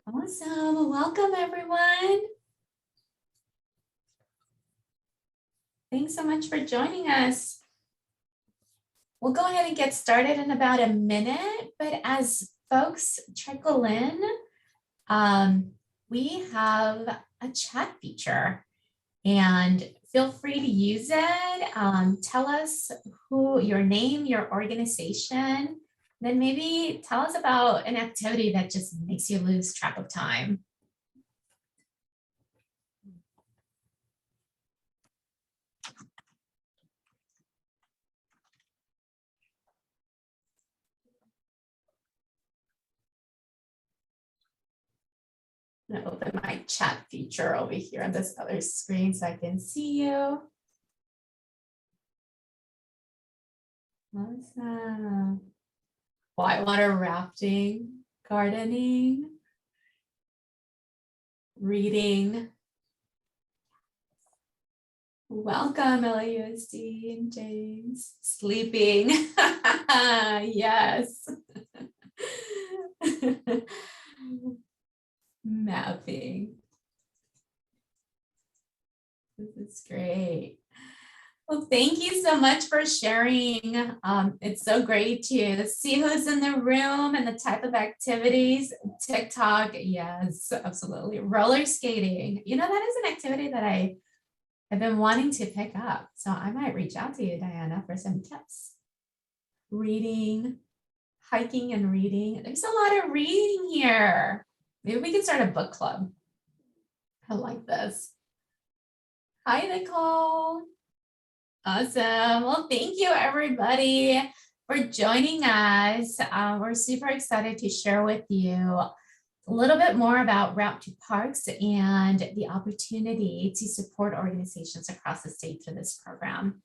Awesome. Welcome, everyone. Thanks so much for joining us. We'll go ahead and get started in about a minute, but as folks trickle in, we have a chat feature and feel free to use it. Tell us your name, your organization, then maybe tell us about an activity that just makes you lose track of time. I'm gonna open my chat feature over here on this other screen so I can see you. Awesome. Whitewater rafting, gardening, reading. Welcome, LAUSD and James. Sleeping. Yes. Mapping. This is great. Well, thank you so much for sharing. It's so great to see who's in the room and the type of activities. TikTok, yes, absolutely. Roller skating. You know, that is an activity that I've been wanting to pick up. So I might reach out to you, Diana, for some tips. Reading, hiking and reading. There's a lot of reading here. Maybe we can start a book club. I like this. Hi, Nicole. Awesome. Well, thank you, everybody, for joining us. We're super excited to share with you a little bit more about Route to Parks and the opportunity to support organizations across the state through this program.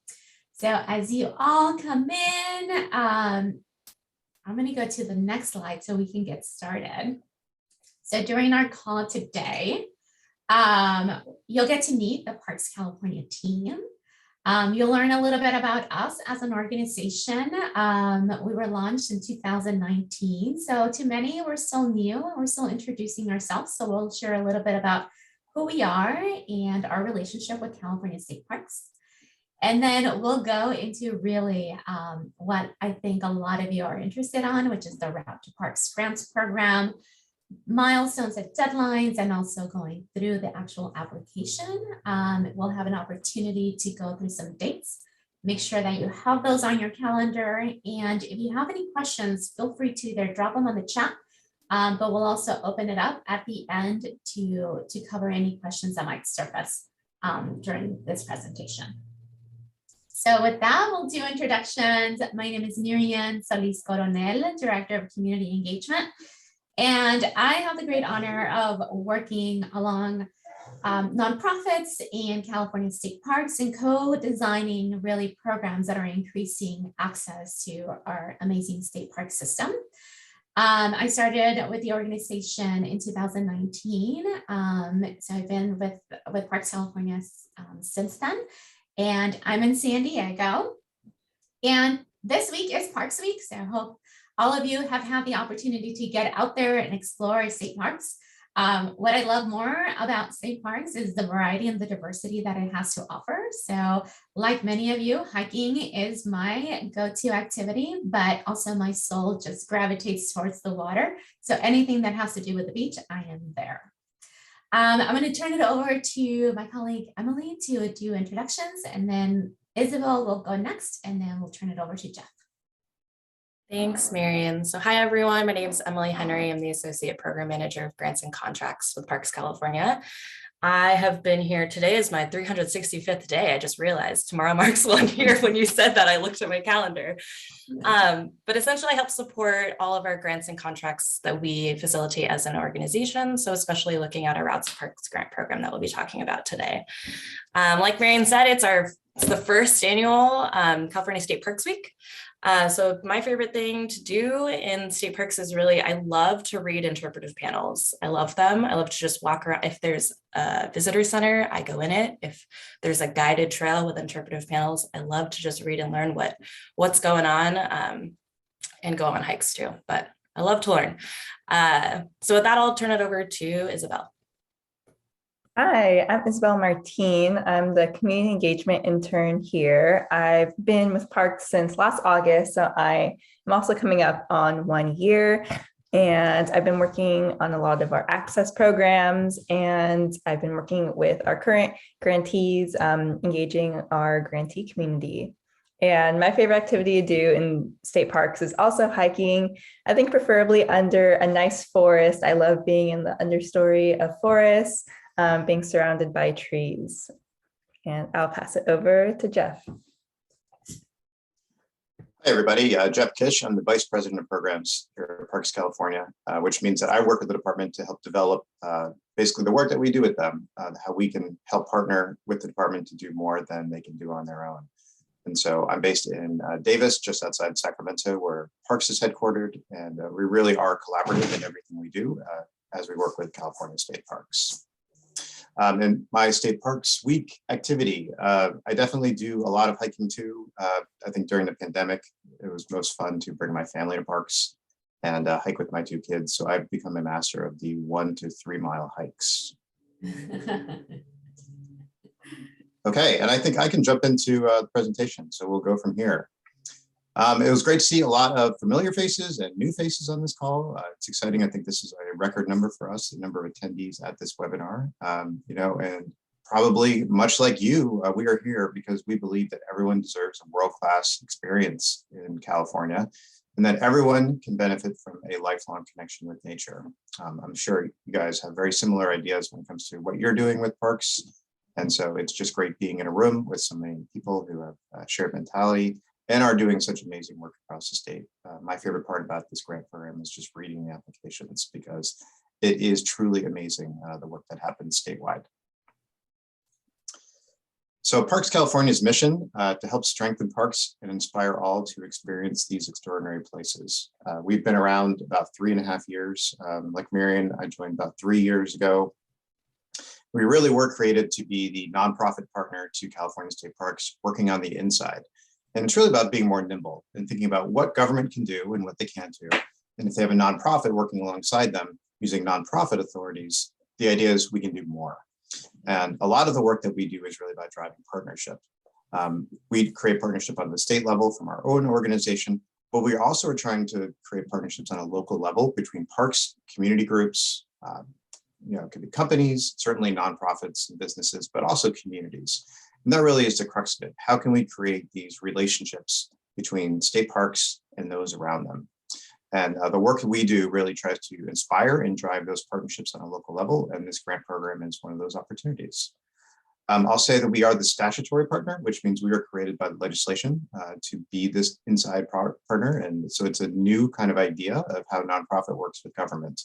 So as you all come in, I'm going to go to the next slide so we can get started. So during our call today, you'll get to meet the Parks California team. You'll learn a little bit about us as an organization. We were launched in 2019. So to many, we're still new. We're still introducing ourselves. So we'll share a little bit about who we are and our relationship with California State Parks. And then we'll go into really what I think a lot of you are interested on, which is the Route to Parks grants program, milestones and deadlines, and also going through the actual application. We'll have an opportunity to go through some dates. Make sure that you have those on your calendar. And if you have any questions, feel free to either drop them on the chat, but we'll also open it up at the end to cover any questions that might surface during this presentation. So with that, we'll do introductions. My name is Miriam Solis Coronel, Director of Community Engagement. And I have the great honor of working along nonprofits and California State Parks and co-designing really programs that are increasing access to our amazing state park system. I started with the organization in 2019. So I've been with Parks California since then. And I'm in San Diego. And this week is Parks Week. So I hope all of you have had the opportunity to get out there and explore state parks. What I love more about state parks is the variety and the diversity that it has to offer. So like many of you, hiking is my go-to activity, but also my soul just gravitates towards the water. So anything that has to do with the beach, I am there. I'm going to turn it over to my colleague, Emily, to do introductions, and then Isabel will go next, and then we'll turn it over to Jeff. Thanks, Marian. So hi, everyone. My name is Emily Henry. I'm the Associate Program Manager of Grants and Contracts with Parks California. I have been here. Today is my 365th day. I just realized tomorrow marks 1 year. When you said that, I looked at my calendar. But essentially I help support all of our grants and contracts that we facilitate as an organization. So especially looking at our Routes to Parks grant program that we'll be talking about today. Like Marian said, it's the first annual California State Parks Week. So my favorite thing to do in state parks is I love to read interpretive panels. I love them. I love to just walk around. If there's a visitor center, I go in it. If there's a guided trail with interpretive panels, I love to just read and learn what's going on and go on hikes too. But I love to learn. So with that, I'll turn it over to Isabel. Hi, I'm Isabel Martine. I'm the community engagement intern here. I've been with Parks since last August, so I am also coming up on 1 year. And I've been working on a lot of our access programs, and I've been working with our current grantees, engaging our grantee community. And my favorite activity to do in state parks is also hiking. I think preferably under a nice forest. I love being in the understory of forests. Being surrounded by trees. And I'll pass it over to Jeff. Hey everybody, Jeff Kish. I'm the Vice President of Programs here at Parks California, which means that I work with the department to help develop basically the work that we do with them, how we can help partner with the department to do more than they can do on their own. And so I'm based in Davis, just outside Sacramento, where Parks is headquartered, and we really are collaborative in everything we do as we work with California State Parks. In my State Parks Week activity, I definitely do a lot of hiking too. I think during the pandemic, it was most fun to bring my family to parks and hike with my 2 kids. So I've become a master of the 1 to 3 mile hikes. Okay, and I think I can jump into the presentation. So we'll go from here. It was great to see a lot of familiar faces and new faces on this call. It's exciting. I think this is a record number for us, the number of attendees at this webinar. And probably much like you, we are here because we believe that everyone deserves a world-class experience in California, and that everyone can benefit from a lifelong connection with nature. I'm sure you guys have very similar ideas when it comes to what you're doing with parks. And so it's just great being in a room with so many people who have a shared mentality and are doing such amazing work across the state. My favorite part about this grant program is just reading the applications, because it is truly amazing, the work that happens statewide. So Parks California's mission to help strengthen parks and inspire all to experience these extraordinary places. We've been around about 3.5 years. Like Marion, I joined about 3 years ago. We really were created to be the nonprofit partner to California State Parks, working on the inside. And it's really about being more nimble and thinking about what government can do and what they can't do. And if they have a nonprofit working alongside them using nonprofit authorities, the idea is we can do more. And a lot of the work that we do is really about driving partnership. We create partnership on the state level from our own organization, but we also are trying to create partnerships on a local level between parks, community groups, it could be companies, certainly nonprofits and businesses, but also communities. And that really is the crux of it. How can we create these relationships between state parks and those around them? And the work that we do really tries to inspire and drive those partnerships on a local level. And this grant program is one of those opportunities. I'll say that we are the statutory partner, which means we are created by the legislation to be this inside partner. And so it's a new kind of idea of how nonprofit works with government.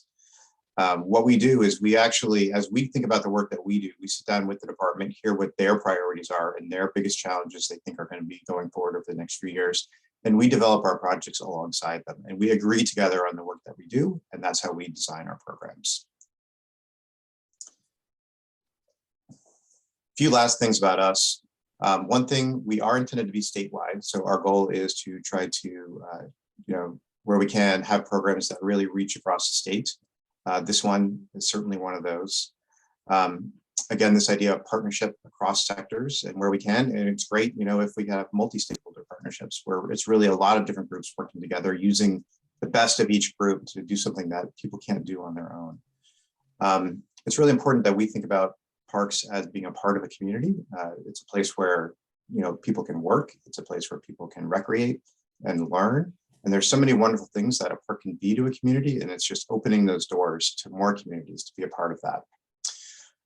What we do is we actually, as we think about the work that we do, we sit down with the department, hear what their priorities are and their biggest challenges they think are going to be going forward over the next few years. And we develop our projects alongside them. And we agree together on the work that we do. And that's how we design our programs. A few last things about us. One thing, we are intended to be statewide. So our goal is to try to, where we can, have programs that really reach across the state. This one is certainly one of those. Again, this idea of partnership across sectors and where we can, and it's great, if we have multi-stakeholder partnerships where it's really a lot of different groups working together, using the best of each group to do something that people can't do on their own. It's really important that we think about parks as being a part of a community. It's a place where, people can work. It's a place where people can recreate and learn. And there's so many wonderful things that a park can be to a community, and it's just opening those doors to more communities to be a part of that.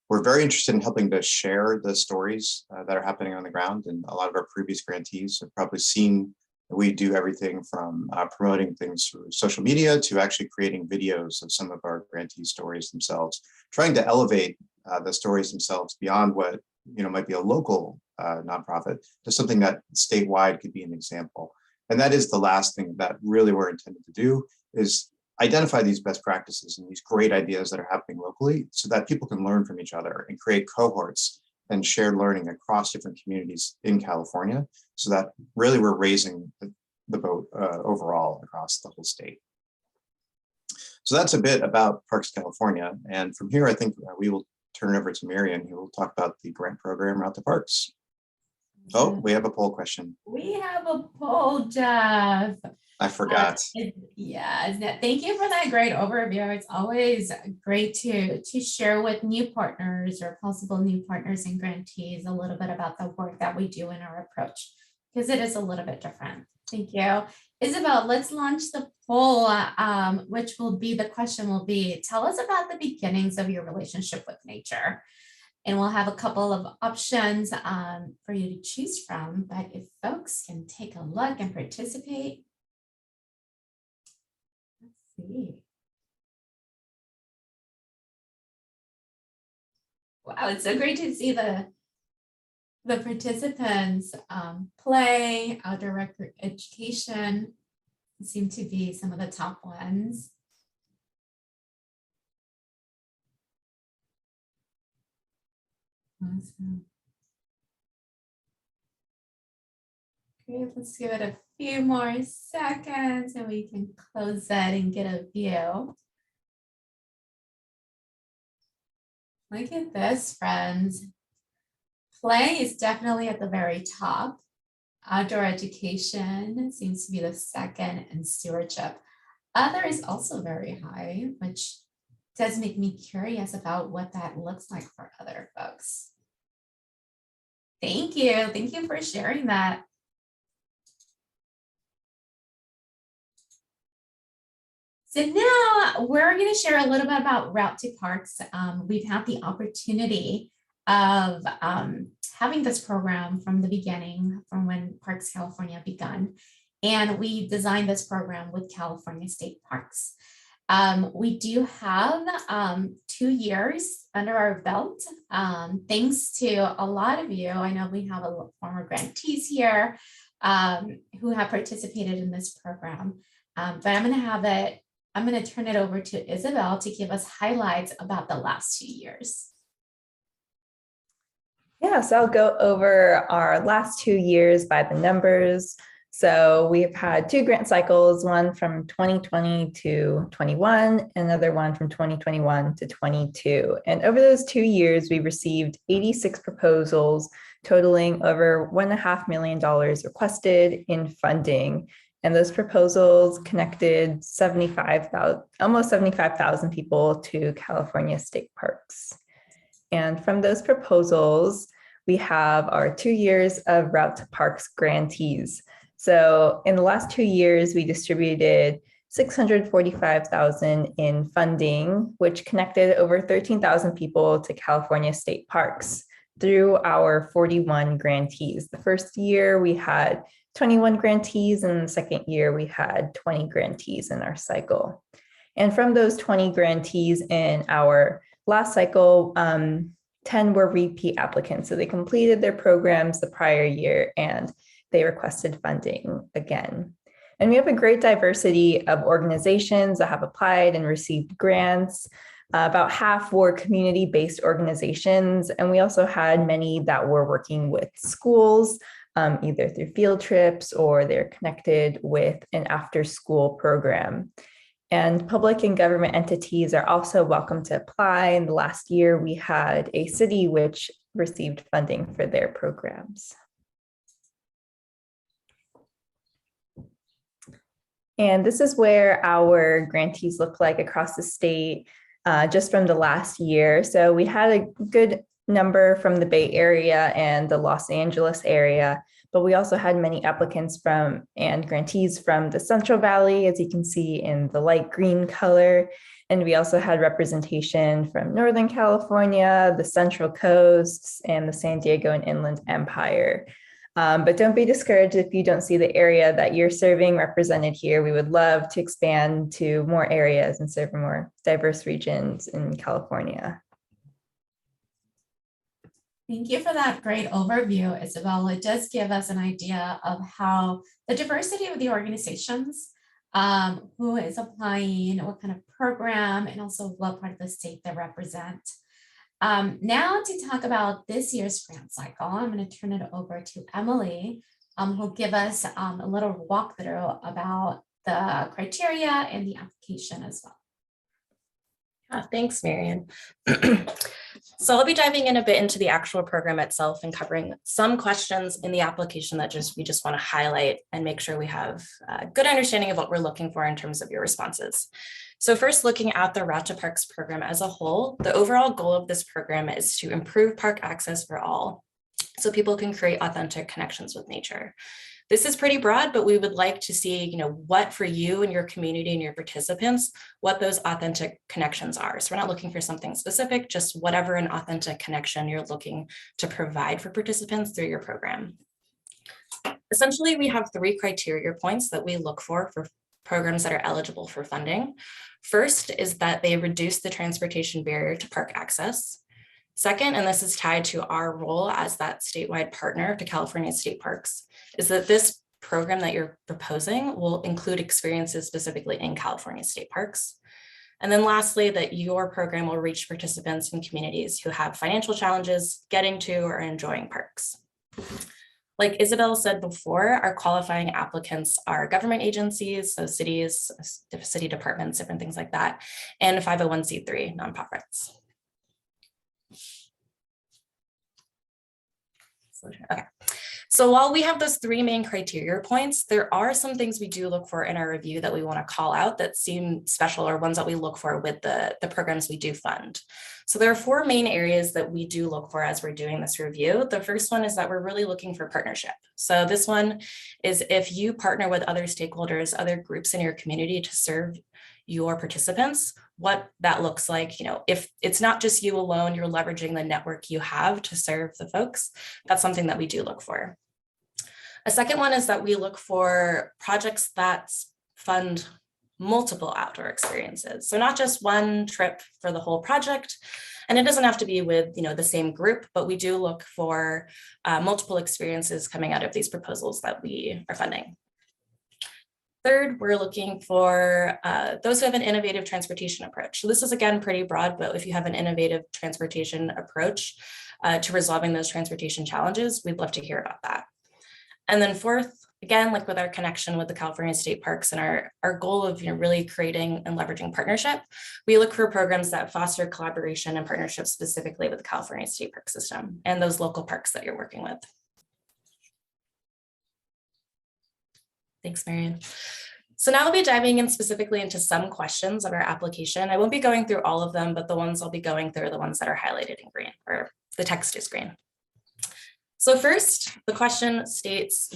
We're very interested in helping to share the stories that are happening on the ground, and a lot of our previous grantees have probably seen that we do everything from promoting things through social media to actually creating videos of some of our grantee stories themselves, trying to elevate the stories themselves beyond what might be a local nonprofit to something that statewide could be an example. And that is the last thing that really we're intended to do, is identify these best practices and these great ideas that are happening locally so that people can learn from each other and create cohorts and shared learning across different communities in California, so that really we're raising the boat overall across the whole state. So that's a bit about Parks California. And from here, I think we will turn it over to Marion, who will talk about the grant program Route to Parks. Oh, we have a poll question. We have a poll, Jeff. I forgot. Thank you for that great overview. It's always great to share with new partners or possible new partners and grantees a little bit about the work that we do in our approach, because it is a little bit different. Thank you. Isabel, let's launch the poll, which will be, the question will be, tell us about the beginnings of your relationship with nature. And we'll have a couple of options for you to choose from, but if folks can take a look and participate. Let's see. Wow, it's so great to see the participants. Play, outdoor education seem to be some of the top ones. Awesome. Great, let's give it a few more seconds and we can close that and get a view. Look at this, friends. Play is definitely at the very top. Outdoor education seems to be the second, and stewardship. Other is also very high, which does make me curious about what that looks like for other folks. Thank you. Thank you for sharing that. So now we're going to share a little bit about Route to Parks. We've had the opportunity of having this program from the beginning, from when Parks California begun. And we designed this program with California State Parks. We do have 2 years under our belt, thanks to a lot of you. I know we have a former grantees here who have participated in this program, but I'm going to turn it over to Isabel to give us highlights about the last 2 years. Yeah, so I'll go over our last 2 years by the numbers. So we've had 2 grant cycles, one from 2020 to 21, another one from 2021 to 22. And over those 2 years, we received 86 proposals totaling over $1.5 million requested in funding. And those proposals connected almost 75,000 people to California State Parks. And from those proposals, we have our 2 years of Route to Parks grantees. So in the last 2 years, we distributed $645,000 in funding, which connected over 13,000 people to California State Parks through our 41 grantees. The first year we had 21 grantees, and the second year we had 20 grantees in our cycle. And from those 20 grantees in our last cycle, 10 were repeat applicants. So they completed their programs the prior year and they requested funding again. And we have a great diversity of organizations that have applied and received grants. About half were community-based organizations. And we also had many that were working with schools, either through field trips or they're connected with an after-school program. And public and government entities are also welcome to apply. In the last year, we had a city which received funding for their programs. And this is where our grantees look like across the state, just from the last year. So we had a good number from the Bay Area and the Los Angeles area, but we also had many applicants and grantees from the Central Valley, as you can see in the light green color. And we also had representation from Northern California, the Central Coast, and the San Diego and Inland Empire. But don't be discouraged if you don't see the area that you're serving represented here. We would love to expand to more areas and serve more diverse regions in California. Thank you for that great overview, Isabel. It does give us an idea of how the diversity of the organizations, who is applying, what kind of program, and also what part of the state they represent. Now to talk about this year's grant cycle, I'm going to turn it over to Emily, who'll give us a little walkthrough about the criteria and the application as well. Thanks, Marian. So I'll be diving in a bit into the actual program itself and covering some questions in the application that we just want to highlight and make sure we have a good understanding of what we're looking for in terms of your responses. So first, looking at the Ratchet Parks program as a whole, the overall goal of this program is to improve park access for all, so people can create authentic connections with nature. This is pretty broad, but we would like to see, what for you and your community and your participants, what those authentic connections are. So we're not looking for something specific, just whatever an authentic connection you're looking to provide for participants through your program. Essentially, we have 3 criteria points that we look for programs that are eligible for funding. First is that they reduce the transportation barrier to park access. Second, and this is tied to our role as that statewide partner to California state parks, is that this program that you're proposing will include experiences specifically in California state parks. And then lastly, that your program will reach participants in communities who have financial challenges getting to or enjoying parks. Like Isabel said before, our qualifying applicants are government agencies, so cities, city departments, different things like that, and 501c3 nonprofits. Okay, so while we have those 3 main criteria points, there are some things we do look for in our review that we want to call out that seem special, or ones that we look for with the programs we do fund. So there are 4 main areas that we do look for as we're doing this review. The first one is that we're really looking for partnership. So this one is if you partner with other stakeholders, other groups in your community to serve your participants, what that looks like. If it's not just you alone, you're leveraging the network you have to serve the folks. That's something that we do look for. A second one is that we look for projects that fund multiple outdoor experiences. So not just one trip for the whole project, and it doesn't have to be with the same group, but we do look for multiple experiences coming out of these proposals that we are funding. Third, we're looking for those who have an innovative transportation approach. So this is, again, pretty broad, but if you have an innovative transportation approach to resolving those transportation challenges, we'd love to hear about that. And then fourth, again, like with our connection with the California state parks and our goal of really creating and leveraging partnership, we look for programs that foster collaboration and partnership specifically with the California state park system and those local parks that you're working with. Thanks, Marian. So now I'll be diving in specifically into some questions of our application. I won't be going through all of them, but the ones I'll be going through are the ones that are highlighted in green, or the text is green. So first, the question states,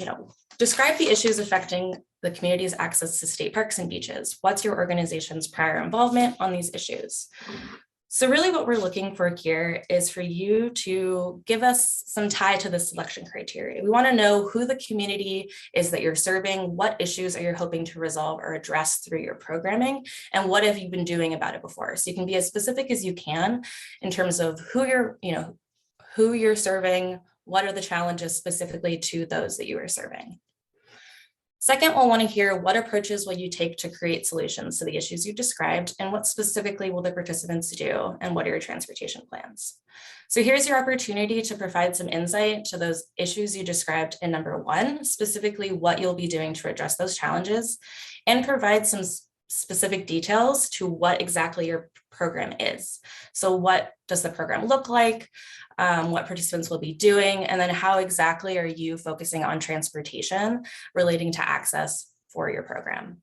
describe the issues affecting the community's access to state parks and beaches. What's your organization's prior involvement on these issues? So really what we're looking for here is for you to give us some tie to the selection criteria. We want to know who the community is that you're serving, what issues are you hoping to resolve or address through your programming, and what have you been doing about it before? So you can be as specific as you can in terms of who you're serving, what are the challenges specifically to those that you are serving. Second, we'll want to hear what approaches will you take to create solutions to the issues you described, and what specifically will the participants do, and what are your transportation plans? So here's your opportunity to provide some insight to those issues you described in number 1, specifically what you'll be doing to address those challenges, and provide some specific details to what exactly your program is. So what does the program look like? What participants will be doing, and then how exactly are you focusing on transportation relating to access for your program.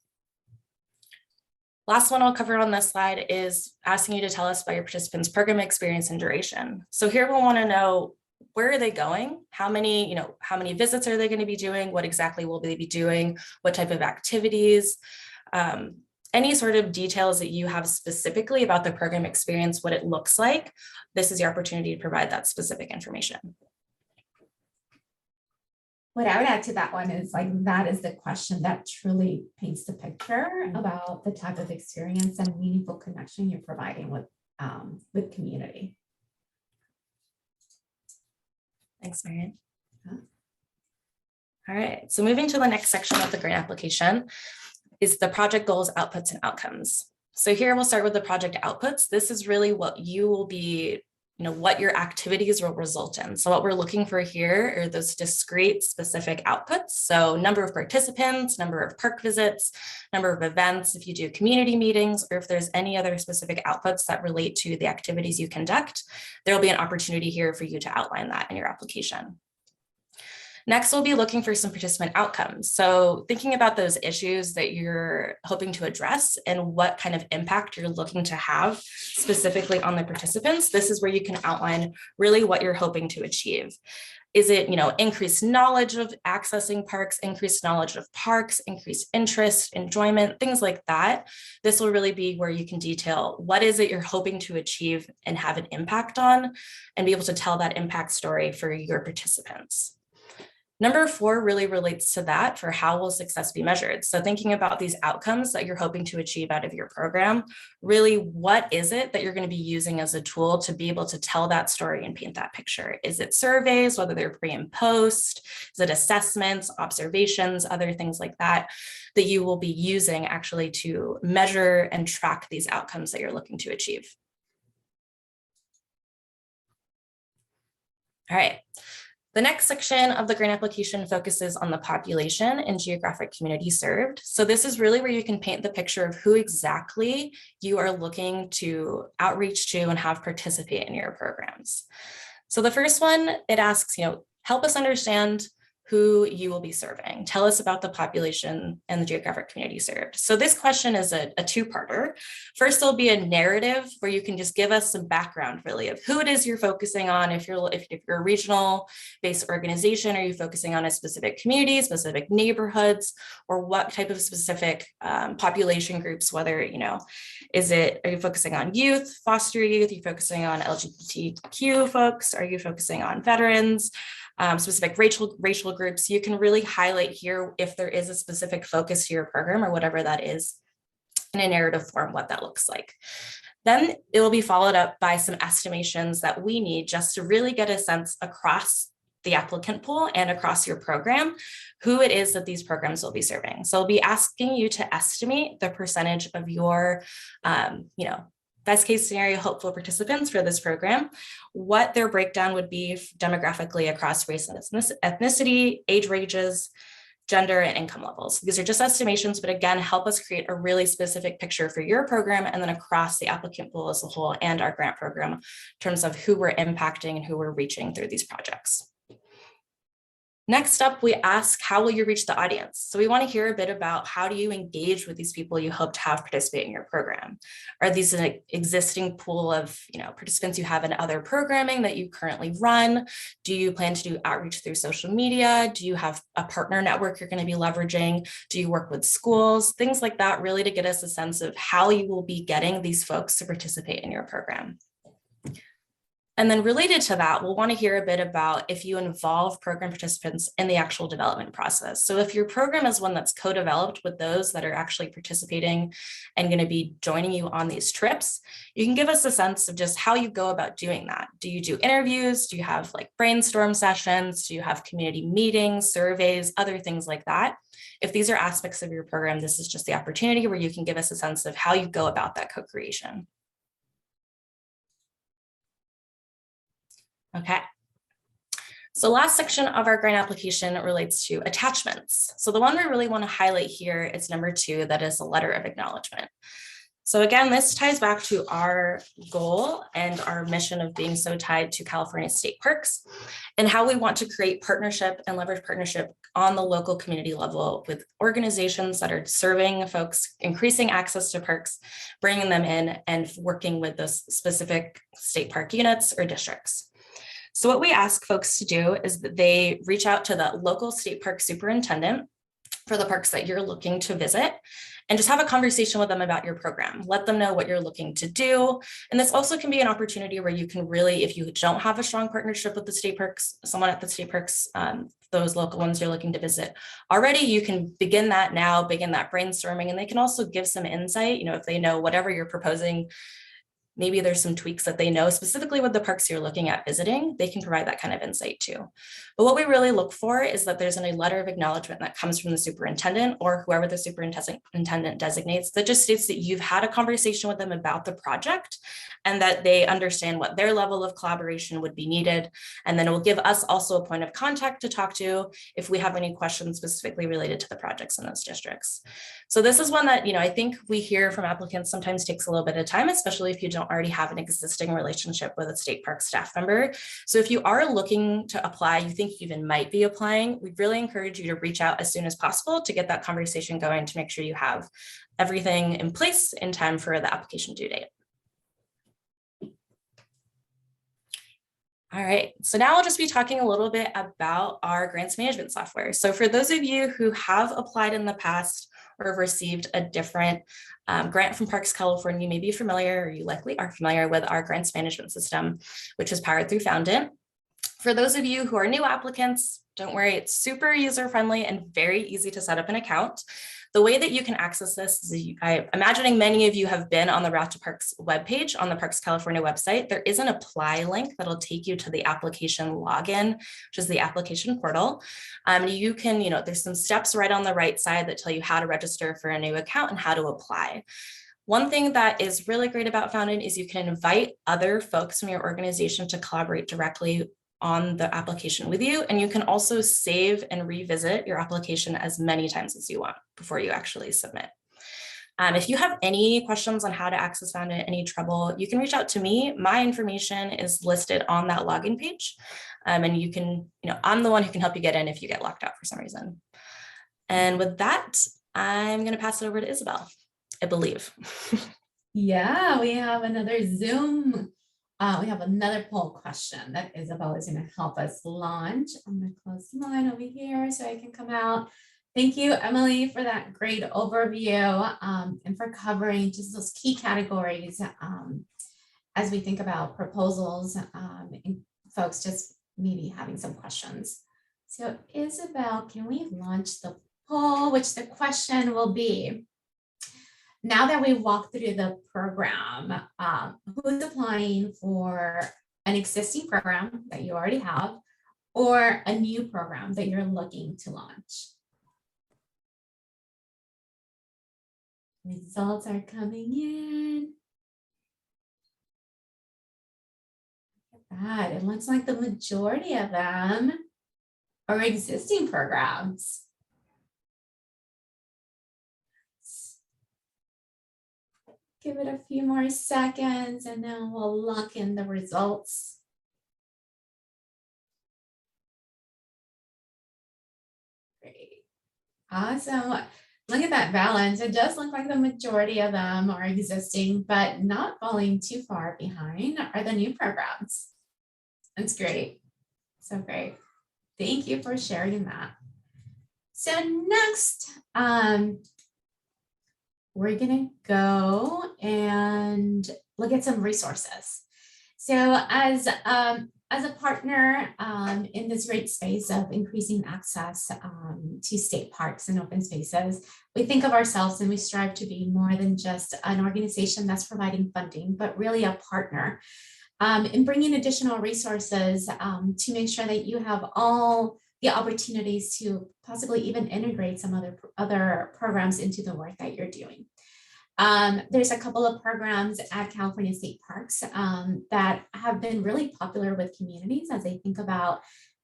Last one I'll cover on this slide is asking you to tell us about your participants' program experience and duration. So here we'll want to know, where are they going? How many visits are they going to be doing? What exactly will they be doing? What type of activities? Any sort of details that you have specifically about the program experience, what it looks like, this is your opportunity to provide that specific information. What I would add to that one is that is the question that truly paints the picture about the type of experience and meaningful connection you're providing with community. Thanks, Marian. All right, so moving to the next section of the grant application is the project goals, outputs, and outcomes. So here we'll start with the project outputs. This is really what you will be what your activities will result in. So what we're looking for here are those discrete specific outputs. So number of participants, number of park visits, number of events, if you do community meetings, or if there's any other specific outputs that relate to the activities you conduct, there'll be an opportunity here for you to outline that in your application. Next, we'll be looking for some participant outcomes. So thinking about those issues that you're hoping to address and what kind of impact you're looking to have specifically on the participants, this is where you can outline really what you're hoping to achieve. Is it, increased knowledge of accessing parks, increased knowledge of parks, increased interest, enjoyment, things like that? This will really be where you can detail what is it you're hoping to achieve and have an impact on, and be able to tell that impact story for your participants. Number 4 really relates to that for how will success be measured. So thinking about these outcomes that you're hoping to achieve out of your program, really what is it that you're going to be using as a tool to be able to tell that story and paint that picture? Is it surveys, whether they're pre and post? Is it assessments, observations, other things like that, that you will be using actually to measure and track these outcomes that you're looking to achieve? All right. The next section of the grant application focuses on the population and geographic community served. So this is really where you can paint the picture of who exactly you are looking to outreach to and have participate in your programs. So the first one, it asks, help us understand who you will be serving. Tell us about the population and the geographic community served. So this question is a two-parter. First, there'll be a narrative where you can just give us some background really of who it is you're focusing on. If you're a regional-based organization, are you focusing on a specific community, specific neighborhoods, or what type of specific population groups, whether, are you focusing on youth, foster youth, are you focusing on LGBTQ folks, are you focusing on veterans, specific racial groups? You can really highlight here if there is a specific focus to your program or whatever that is in a narrative form, what that looks like. Then it will be followed up by some estimations that we need just to really get a sense across the applicant pool and across your program, who it is that these programs will be serving. So I'll be asking you to estimate the percentage of your, best case scenario hopeful participants for this program, what their breakdown would be demographically across race and ethnicity, age ranges, gender, and income levels. These are just estimations, but again, help us create a really specific picture for your program and then across the applicant pool as a whole and our grant program in terms of who we're impacting and who we're reaching through these projects. Next up, we ask, how will you reach the audience? So we want to hear a bit about how do you engage with these people you hope to have participate in your program? Are these an existing pool of participants you have in other programming that you currently run? Do you plan to do outreach through social media? Do you have a partner network you're going to be leveraging? Do you work with schools? Things like that, really to get us a sense of how you will be getting these folks to participate in your program. And then related to that, we'll want to hear a bit about if you involve program participants in the actual development process. So if your program is one that's co-developed with those that are actually participating and going to be joining you on these trips, you can give us a sense of just how you go about doing that. Do you do interviews? Do you have brainstorm sessions? Do you have community meetings, surveys, other things like that? If these are aspects of your program, this is just the opportunity where you can give us a sense of how you go about that co-creation. Okay. So last section of our grant application relates to attachments. So the one we really want to highlight here is number 2, that is a letter of acknowledgement. So again, this ties back to our goal and our mission of being so tied to California state parks and how we want to create partnership and leverage partnership on the local community level with organizations that are serving folks, increasing access to parks, bringing them in and working with those specific state park units or districts. So what we ask folks to do is that they reach out to the local state park superintendent for the parks that you're looking to visit and just have a conversation with them about your program. Let them know what you're looking to do. And this also can be an opportunity where you can really, if you don't have a strong partnership with the state parks, someone at the state parks, those local ones you're looking to visit already, you can begin that now, begin that brainstorming, and they can also give some insight, if they know whatever you're proposing maybe there's some tweaks that they know specifically with the parks you're looking at visiting, they can provide that kind of insight too. But what we really look for is that there's a letter of acknowledgement that comes from the superintendent or whoever the superintendent designates that just states that you've had a conversation with them about the project and that they understand what their level of collaboration would be needed. And then it will give us also a point of contact to talk to if we have any questions specifically related to the projects in those districts. So this is one that, I think we hear from applicants sometimes takes a little bit of time, especially if you don't already have an existing relationship with a state park staff member. So if you are looking to apply, you think you even might be applying, we really encourage you to reach out as soon as possible to get that conversation going to make sure you have everything in place in time for the application due date. All right, so now I'll just be talking a little bit about our grants management software. So for those of you who have applied in the past or have received a different grant from Parks California, you may be familiar, or you likely are familiar with our grants management system, which is powered through Foundant. For those of you who are new applicants, don't worry, it's super user-friendly and very easy to set up an account. The way that you can access this is, I'm imagining many of you have been on the Ratchet Parks webpage on the Parks California website. There is an apply link that'll take you to the application login, which is the application portal. You can, there's some steps right on the right side that tell you how to register for a new account and how to apply. One thing that is really great about Foundant is you can invite other folks from your organization to collaborate directly on the application with you. And you can also save and revisit your application as many times as you want before you actually submit. If you have any questions on how to access Foundant, any trouble, you can reach out to me. My information is listed on that login page. And you can, I'm the one who can help you get in if you get locked out for some reason. And with that, I'm going to pass it over to Isabel, I believe. Yeah, we have another Zoom. We have another poll question that Isabel is going to help us launch. I'm going to close the line over here so I can come out. Thank you, Emily, for that great overview and for covering just those key categories as we think about proposals and folks just maybe having some questions. So Isabel, can we launch the poll, which the question will be, now that we walk through the program, who's applying for an existing program that you already have or a new program that you're looking to launch? Results are coming in. Look at that. It looks like the majority of them are existing programs. Give it a few more seconds and then we'll lock in the results. Great. Awesome. Look at that balance. It does look like the majority of them are existing, but not falling too far behind are the new programs. That's great. So great. Thank you for sharing that. So next, we're going to go and look at some resources. So as a partner in this great space of increasing access to state parks and open spaces, we think of ourselves and we strive to be more than just an organization that's providing funding, but really a partner in bringing additional resources to make sure that you have all the opportunities to possibly even integrate some other programs into the work that you're doing. There's a couple of programs at California State Parks that have been really popular with communities as they think about,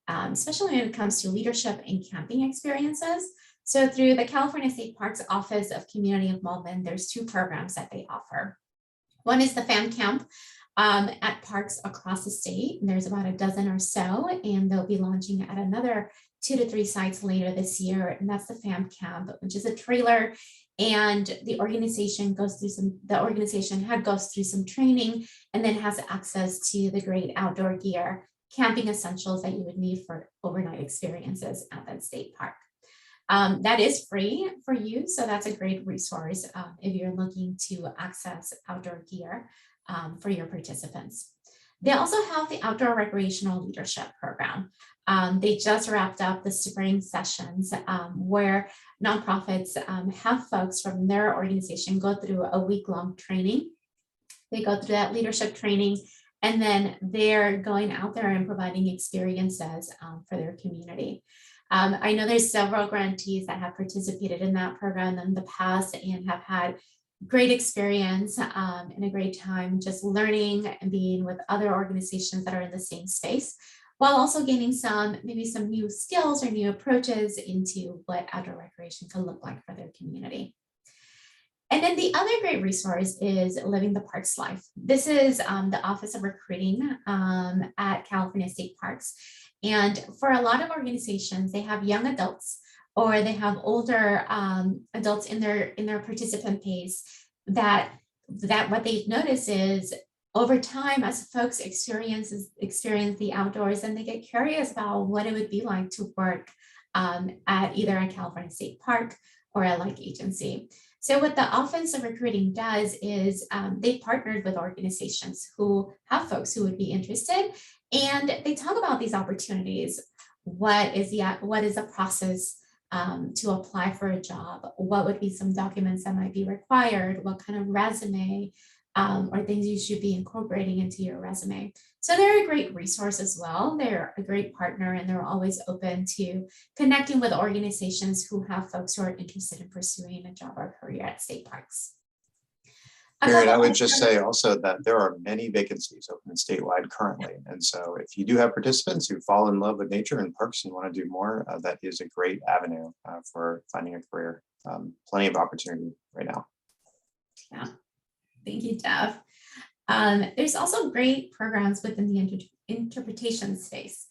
especially when it comes to leadership and camping experiences. So through the California State Parks Office of Community Involvement, there's two programs that they offer. One is the FAM Camp at parks across the state. There's about a dozen or so, and they'll be launching at another 2 to 3 sites later this year. And that's the FAM Camp, which is a trailer. And the organization goes through some training and then has access to the great outdoor gear, camping essentials that you would need for overnight experiences at that state park. That is free for you. So that's a great resource if you're looking to access outdoor gear for your participants. They also have the Outdoor Recreational Leadership Program. They just wrapped up the spring sessions where nonprofits have folks from their organization go through a week-long training. They go through that leadership training, and then they're going out there and providing experiences for their community. I know there's several grantees that have participated in that program in the past and have had great experience and a great time just learning and being with other organizations that are in the same space, while also gaining maybe some new skills or new approaches into what outdoor recreation can look like for their community. And then the other great resource is Living the Parks Life. This is the Office of Recruiting at California State Parks. And for a lot of organizations, they have young adults or they have older adults in their participant base that what they've noticed is over time, as folks experience the outdoors, and they get curious about what it would be like to work at either a California State Park or a like agency. So what the Office of Recruiting does is they partnered with organizations who have folks who would be interested, and they talk about these opportunities. What is the process to apply for a job? What would be some documents that might be required? What kind of resume or things you should be incorporating into your resume? So they're a great resource as well. They're a great partner, and they're always open to connecting with organizations who have folks who are interested in pursuing a job or career at state parks. Marion, I would just say also that there are many vacancies open statewide currently. And so if you do have participants who fall in love with nature and parks and want to do more, that is a great avenue for finding a career. Plenty of opportunity right now. Yeah, thank you, Jeff. There's also great programs within the interpretation space.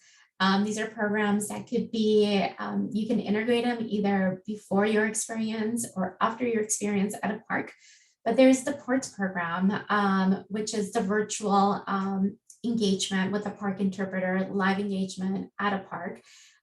These are programs that could be, you can integrate them either before your experience or after your experience at a park. But there's the PORTS program, which is the virtual engagement with a park interpreter, live engagement at a park.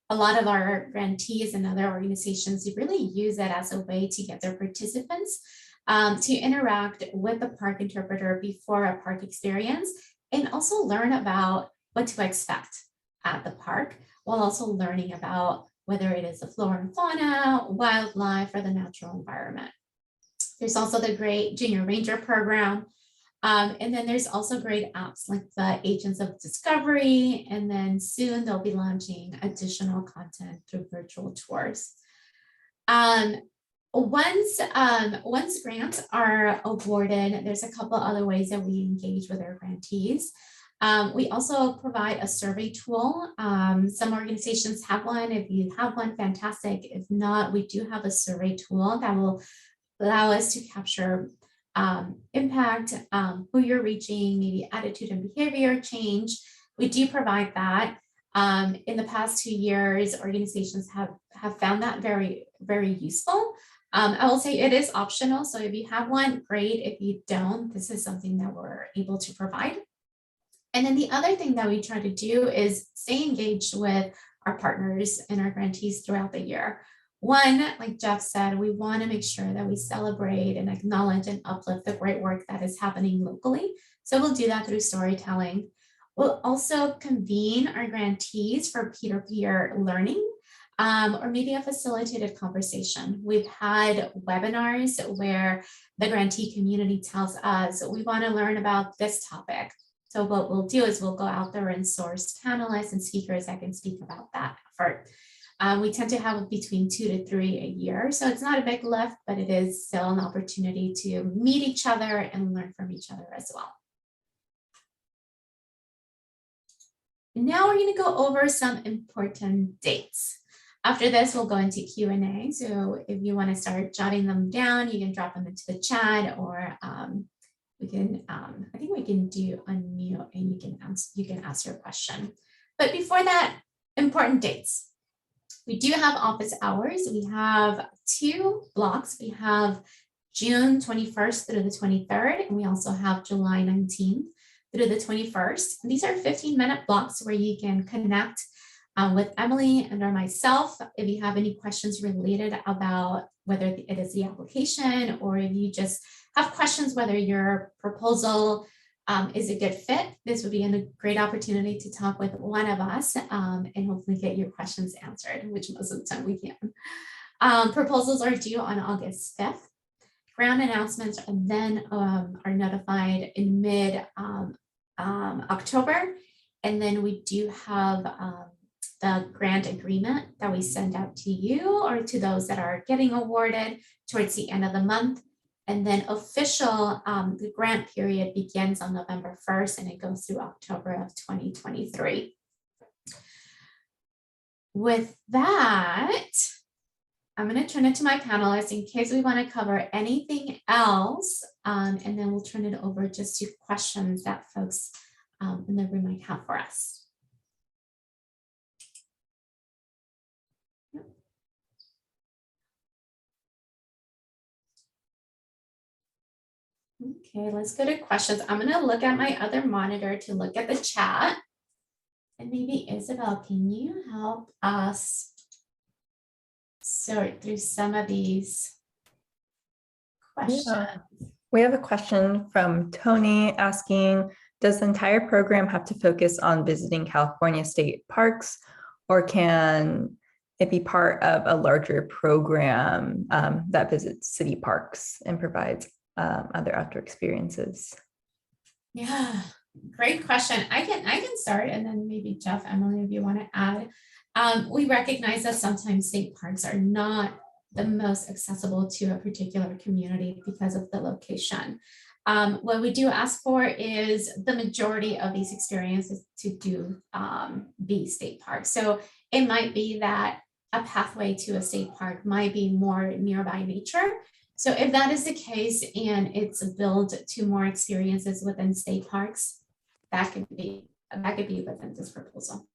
A lot of our grantees and other organizations really use it as a way to get their participants to interact with the park interpreter before a park experience, and also learn about what to expect at the park, while also learning about whether it is the flora and fauna, wildlife, or the natural environment. There's also the great Junior Ranger program. And then there's also great apps like the Agents of Discovery. And then soon they'll be launching additional content through virtual tours. Once grants are awarded, there's a couple other ways that we engage with our grantees. We also provide a survey tool. Some organizations have one. If you have one, fantastic. If not, we do have a survey tool that will allow us to capture impact, who you're reaching, maybe attitude and behavior change. We do provide that. In the past 2 years, organizations have found that very, very useful. I will say it is optional. So if you have one, great. If you don't, this is something that we're able to provide. And then the other thing that we try to do is stay engaged with our partners and our grantees throughout the year. One, like Jeff said, we want to make sure that we celebrate and acknowledge and uplift the great work that is happening locally. So we'll do that through storytelling. We'll also convene our grantees for peer-to-peer learning, or maybe a facilitated conversation. We've had webinars where the grantee community tells us, we want to learn about this topic. So what we'll do is we'll go out there and source panelists and speakers that can speak about that effort. We tend to have between 2 to 3 a year. So it's not a big lift, but it is still an opportunity to meet each other and learn from each other as well. Now we're going to go over some important dates. After this, we'll go into Q&A. So if you want to start jotting them down, you can drop them into the chat, or we can, I think we can do unmute and you can ask your question. But before that, important dates. We do have office hours. We have 2 blocks. We have June 21st through the 23rd, and we also have July 19th through the 21st. And these are 15-minute blocks where you can connect with Emily and or myself if you have any questions related about whether it is the application, or if you just have questions whether your proposal is a good fit. This would be a great opportunity to talk with one of us and hopefully get your questions answered, which most of the time we can. Proposals are due on August 5th. grant announcements then are notified in mid October. And then we do have the grant agreement that we send out to you or to those that are getting awarded towards the end of the month. And then official, the grant period begins on November 1st and it goes through October of 2023. With that, I'm going to turn it to my panelists in case we want to cover anything else. And then we'll turn it over just to questions that folks in the room might have for us. Okay, let's go to questions. I'm going to look at my other monitor to look at the chat. And maybe Isabel, can you help us sort through some of these questions? Yeah. We have a question from Tony asking, does the entire program have to focus on visiting California state parks, or can it be part of a larger program that visits city parks and provides other outdoor experiences? Yeah, great question. I can start, and then maybe Jeff, Emily, if you want to add. We recognize that sometimes state parks are not the most accessible to a particular community because of the location. What we do ask for is the majority of these experiences to do be state parks. So it might be that a pathway to a state park might be more nearby nature. So if that is the case and it's built to more experiences within state parks, that could be within this proposal.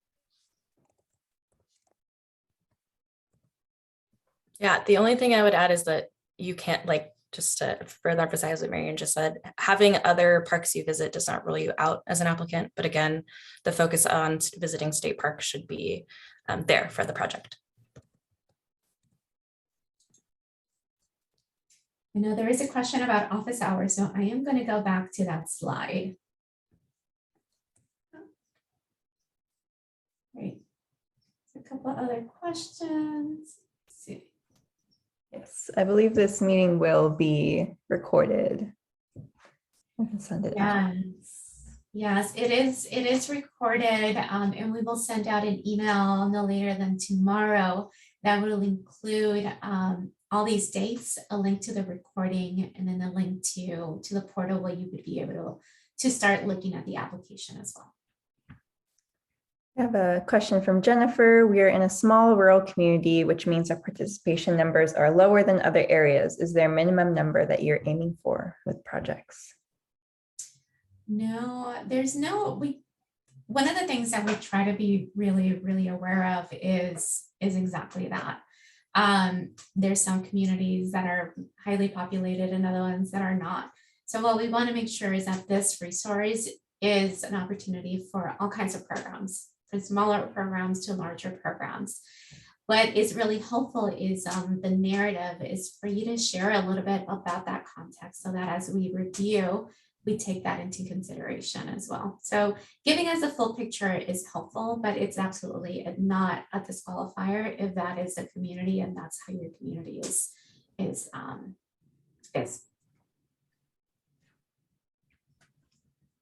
Yeah, the only thing I would add is that you can't, like, just to further emphasize what Marian just said, having other parks you visit does not rule you out as an applicant. But again, the focus on visiting state parks should be there for the project. I know there is a question about office hours, so I am going to go back to that slide. Great. A couple other questions. Let's see. Yes, I believe this meeting will be recorded. I can send it out. Yes, it is recorded, and we will send out an email no later than tomorrow that will include all these dates, a link to the recording, and then a link to the portal where you would be able to start looking at the application as well. I have a question from Jennifer. We are in a small rural community, which means our participation numbers are lower than other areas. Is there a minimum number that you're aiming for with projects? No, there's no, one of the things that we try to be really aware of is exactly that. There's some communities that are highly populated and other ones that are not. So what we want to make sure is that this resource is an opportunity for all kinds of programs, from smaller programs to larger programs. What is really helpful is the narrative is for you to share a little bit about that context so that as we review, we take that into consideration as well. So giving us a full picture is helpful, but it's absolutely not a disqualifier if that is the community and that's how your community is.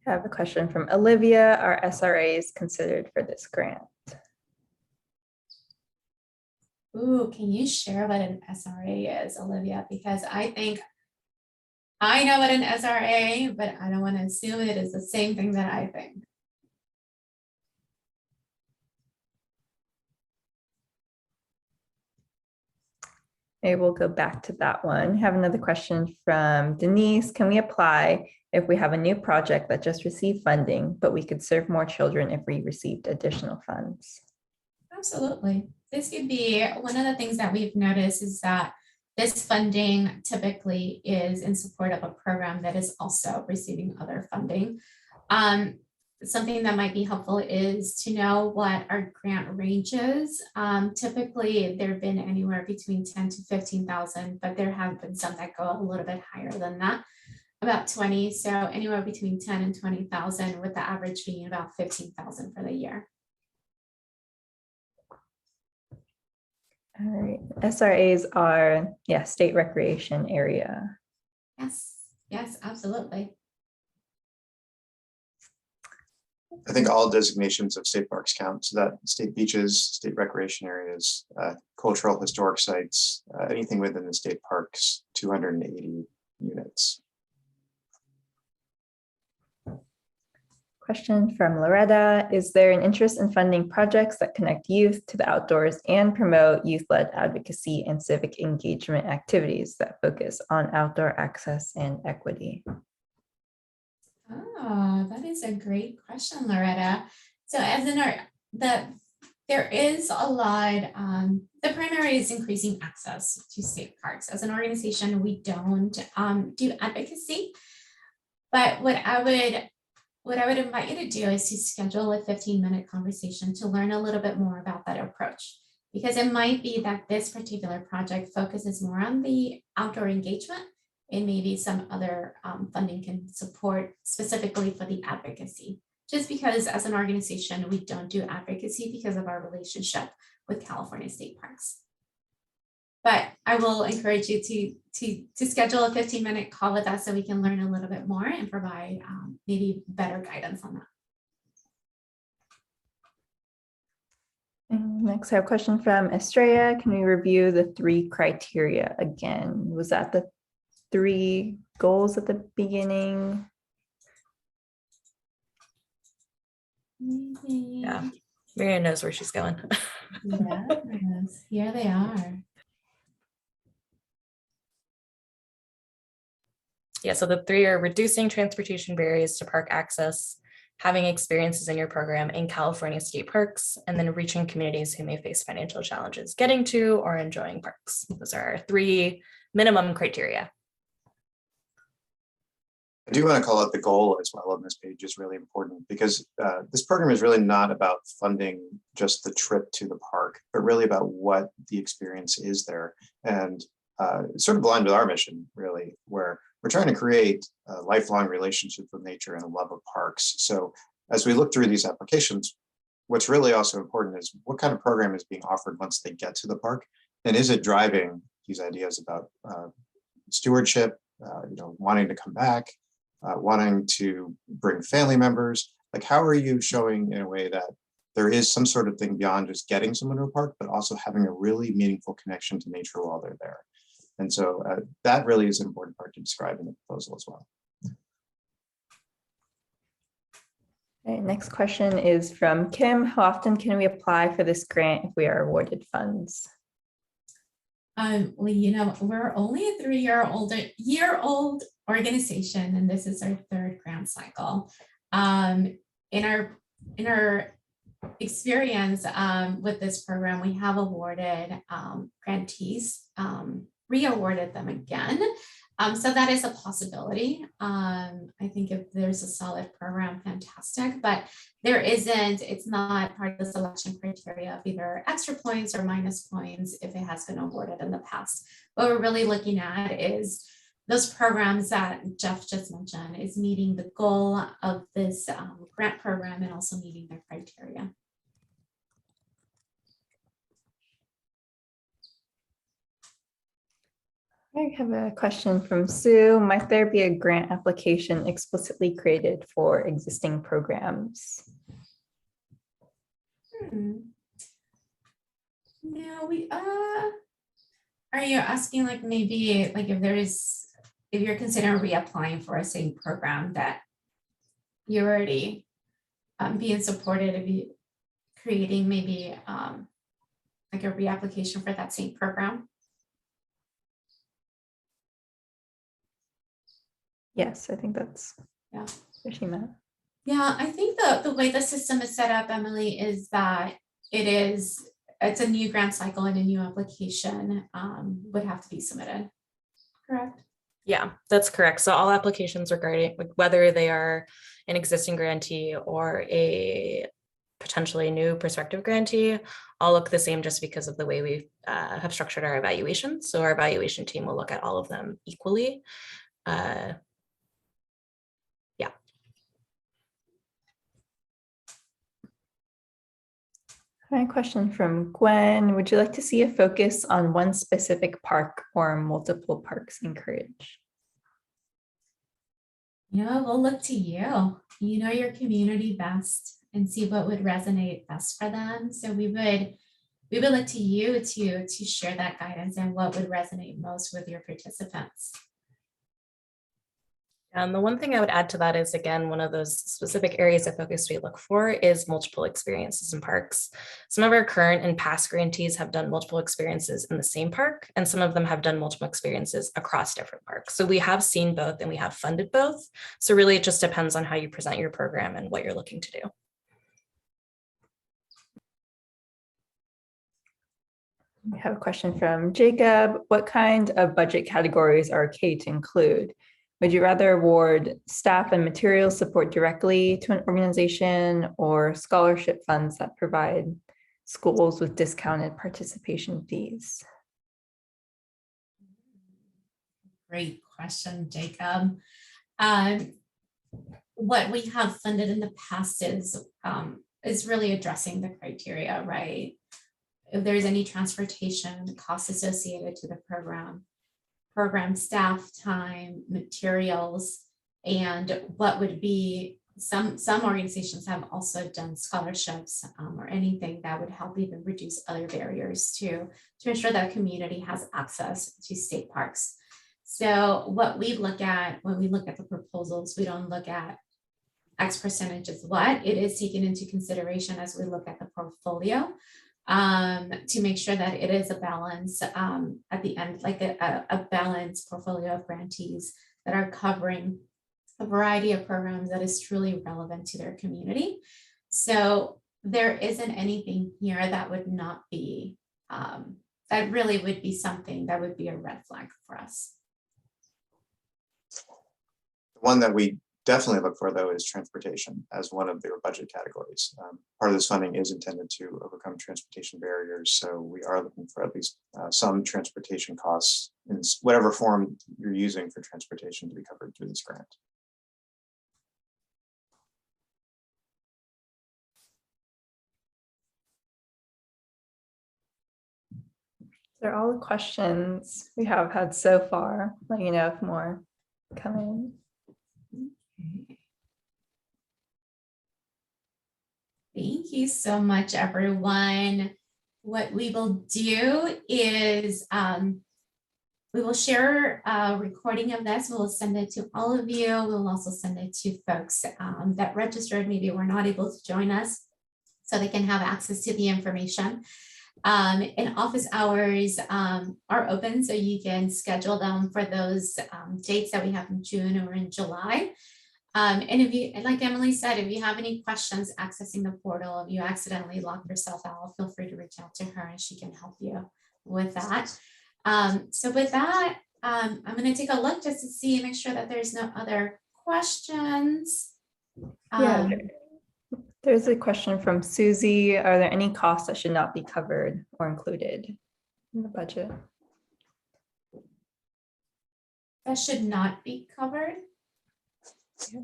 I have a question from Olivia. Are SRAs considered for this grant? Ooh, can you share what an SRA is, Olivia? Because I think I know what an SRA, but I don't want to assume it is the same thing that I think. Maybe we'll go back to that one. Have another question from Denise. Can we apply if we have a new project that just received funding, but we could serve more children if we received additional funds? Absolutely. This could be one of the things that we've noticed is that this funding typically is in support of a program that is also receiving other funding. Something that might be helpful is to know what our grant range is. Typically, there have been anywhere between 10 to 15,000, but there have been some that go a little bit higher than that, about 20. So anywhere between 10 and 20,000, with the average being about 15,000 for the year. All right, SRAs are, state recreation area Yes, yes, absolutely. I think all designations of state parks count, so that state beaches, state recreation areas, cultural historic sites, anything within the state parks, 280 units. Question from Loretta. Is there an interest in funding projects that connect youth to the outdoors and promote youth-led advocacy and civic engagement activities that focus on outdoor access and equity? Oh, that is a great question, Loretta. So as in there is a lot, the primary is increasing access to state parks. As an organization, we don't do advocacy, but what I would invite you to do is to schedule a 15-minute conversation to learn a little bit more about that approach, because it might be that this particular project focuses more on the outdoor engagement, and maybe some other funding can support specifically for the advocacy. Just because as an organization, we don't do advocacy because of our relationship with California State Parks. But I will encourage you to schedule a 15-minute call with us so we can learn a little bit more and provide maybe better guidance on that. And next, I have a question from Estrella. Can we review the 3 criteria again? Was that the 3 goals at the beginning? Yeah, Marianne knows where she's going. Yes, here they are. Yeah, so the 3 are reducing transportation barriers to park access, having experiences in your program in California state parks, and then reaching communities who may face financial challenges getting to or enjoying parks. Those are our 3 minimum criteria. I do want to call out the goal as well on this page is really important, because this program is really not about funding just the trip to the park, but really about what the experience is there. And it's sort of aligned with our mission, really, where we're trying to create a lifelong relationship with nature and a love of parks. So as we look through these applications, what's really also important is what kind of program is being offered once they get to the park, and is it driving these ideas about stewardship, wanting to come back, wanting to bring family members. Like, how are you showing in a way that there is some sort of thing beyond just getting someone to a park, but also having a really meaningful connection to nature while they're there? And so that really is an important part to describe in the proposal as well. Okay, next question is from Kim. How often can we apply for this grant if we are awarded funds? Well, we're only a 3-year-old organization, and this is our 3rd grant cycle. In our experience with this program, we have awarded grantees, re-awarded them again. So that is a possibility. I think if there's a solid program, fantastic, but it's not part of the selection criteria of either extra points or minus points if it has been awarded in the past. What we're really looking at is those programs that Jeff just mentioned, is meeting the goal of this grant program and also meeting their criteria. I have a question from Sue. Might there be a grant application explicitly created for existing programs? No, are you asking like maybe like if you're considering reapplying for a same program that you're already being supported, of you creating maybe like a reapplication for that same program? Yes, I think that's what she meant. Yeah, I think the way the system is set up, Emily, is that it's a new grant cycle and a new application would have to be submitted. Correct? Yeah, that's correct. So all applications regarding whether they are an existing grantee or a potentially new prospective grantee all look the same, just because of the way we have structured our evaluation. So our evaluation team will look at all of them equally. My question from Gwen. Would you like to see a focus on one specific park or multiple parks encouraged? We'll look to you. You know your community best and see what would resonate best for them. So we would look to you to share that guidance and what would resonate most with your participants. And the one thing I would add to that is, again, one of those specific areas of focus we look for is multiple experiences in parks. Some of our current and past grantees have done multiple experiences in the same park, and some of them have done multiple experiences across different parks. So we have seen both and we have funded both. So really, it just depends on how you present your program and what you're looking to do. We have a question from Jacob. What kind of budget categories are okay to include? Would you rather award staff and material support directly to an organization or scholarship funds that provide schools with discounted participation fees? Great question, Jacob. What we have funded in the past is really addressing the criteria, right? If there's any transportation costs associated to the program staff time, materials, and what would be some organizations have also done scholarships or anything that would help even reduce other barriers to ensure that community has access to state parks. So what we look at when we look at the proposals, we don't look at X percentage is what. It is taken into consideration as we look at the portfolio to make sure that it is a balance at the end, like a balanced portfolio of grantees that are covering a variety of programs that is truly relevant to their community. So there isn't anything here that would not be, that really would be something that would be a red flag for us. The one that we definitely look for, though, is transportation as one of their budget categories. Part of this funding is intended to overcome transportation barriers, so we are looking for at least some transportation costs in whatever form you're using for transportation to be covered through this grant. They're all the questions we have had so far. Let you know if more come in. Thank you so much, everyone. What we will do is we will share a recording of this. We'll send it to all of you. We'll also send it to folks that registered, maybe were not able to join us, so they can have access to the information. And office hours are open, so you can schedule them for those dates that we have in June or in July. And if you, like Emily said, if you have any questions accessing the portal, if you accidentally lock yourself out, feel free to reach out to her and she can help you with that. So with that, I'm going to take a look just to see and make sure that there's no other questions. Yeah, there's a question from Susie. Are there any costs that should not be covered or included in the budget? That should not be covered. Yeah.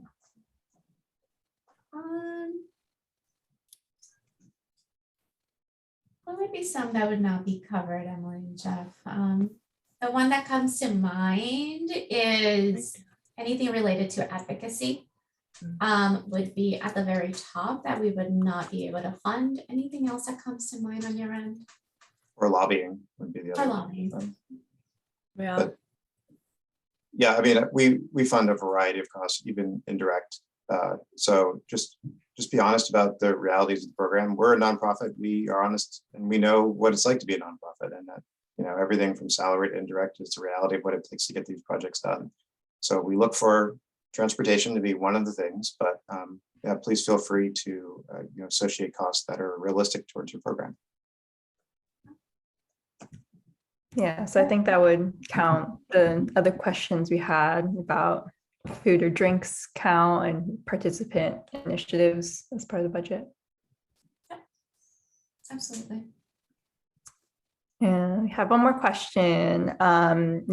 There would be some that would not be covered, Emily and Jeff. The one that comes to mind is anything related to advocacy. Would be at the very top that we would not be able to fund. Anything else that comes to mind on your end? Or lobbying would be the other. Or lobbying. Yeah. But, yeah, I mean, we fund a variety of costs, even indirect. So just be honest about the realities of the program. We're a nonprofit. We are honest, and we know what it's like to be a nonprofit, and that, you know, everything from salary to indirect is the reality of what it takes to get these projects done. So we look for transportation to be one of the things, but yeah, please feel free to associate costs that are realistic towards your program. Yeah, so I think that would count the other questions we had about food or drinks count and participant initiatives as part of the budget. Absolutely. And we have one more question.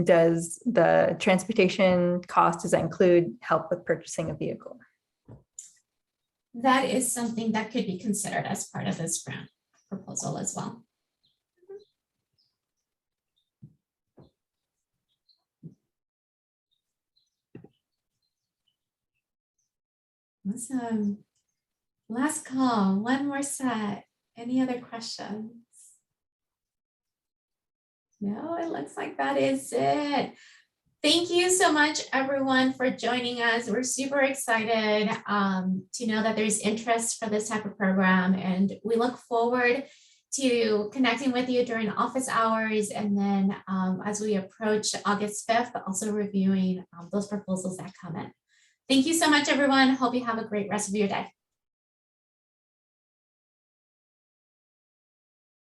Does the transportation cost, does that include help with purchasing a vehicle? That is something that could be considered as part of this grant proposal as well. Awesome. Last call, one more set. Any other questions? No, it looks like that is it. Thank you so much, everyone, for joining us. We're super excited to know that there's interest for this type of program, and we look forward to connecting with you during office hours, and then as we approach August 5th, also reviewing those proposals that come in. Thank you so much, everyone. Hope you have a great rest of your day.